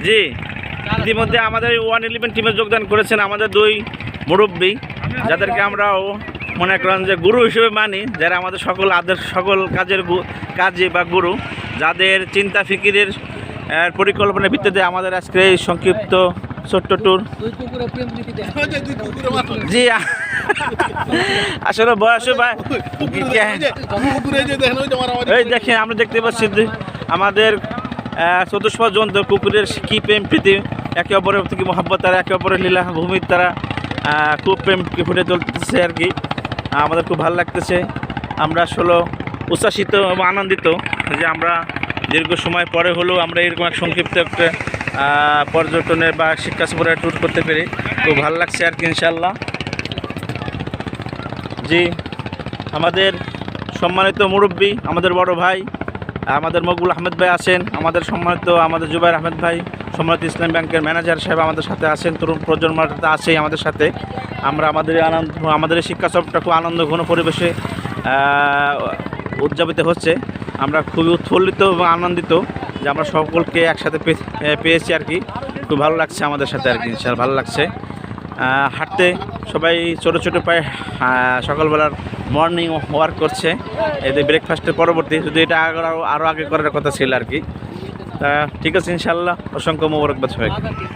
জি, ইতিমধ্যে আমাদের 111 টিমে যোগদান করেছেন আমাদের 2 মুরব্বী, যাদেরকে আমরাও মনে করেন যে গুরু হিসেবে মানি, যারা আমাদের সকল কাজে বা গুরু, যাদের চিন্তা ফিকিরের পরিকল্পনার ভিত্তিতে আমাদের আজকে এই সংক্ষিপ্ত ছোট্ট ট্যুর। জি, আসলে বয়সে ভাই এই দেখেন, আমরা দেখতে পাচ্ছি আমাদের চতুষ্প জন্তু কুকুরের কি প্রেম প্রীতি, একে অপরের থেকে মহব্বত, তারা একে অপরের লীলা ভূমির তারা খুব প্রেমকে ফুটে তুলতেছে আর কি। আমাদের খুব ভালো লাগতেছে। আমরা আসলে উচ্ছ্বাসিত এবং আনন্দিত যে আমরা দীর্ঘ সময় পরে হলেও আমরা এরকম এক সংক্ষিপ্ত একটা পর্যটনের বা শিক্ষা সফরের ট্যুর করতে পেরে খুব ভালো লাগছে আর কি, ইনশাল্লাহ। জি, আমাদের সম্মানিত মুরব্বী, আমাদের বড় ভাই, আমাদের মকবুল আহমেদ ভাই আছেন, আমাদের সম্মানিত আমাদের জুবাইর আহমেদ ভাই, সম্মানিত ইসলাম ব্যাংকের ম্যানেজার সাহেব আমাদের সাথে আছেন, তরুণ প্রজন্মটা আছেই আমাদের সাথে। আমরা আমাদের শিক্ষা সফরটা খুব আনন্দ ঘন পরিবেশে উদযাপিত হচ্ছে। আমরা খুবই উৎফুল্লিত এবং আনন্দিত যে আমরা সকলকে একসাথে পেয়েছি আর কি। খুব ভালো লাগছে আমাদের সাথে আর কি, ইনশাআল্লাহ ভালো লাগছে। হাঁটতে সবাই ছোটো ছোটো পায়ে সকালবেলার মর্নিং ওয়ার্ক করছে, এতে ব্রেকফাস্টের পরবর্তী, যদি এটা আরও আগে করার কথা ছিল আর কি। ঠিক আছে, ইনশাআল্লাহ অসংখ্য মোবারকবাদ সবাইকে।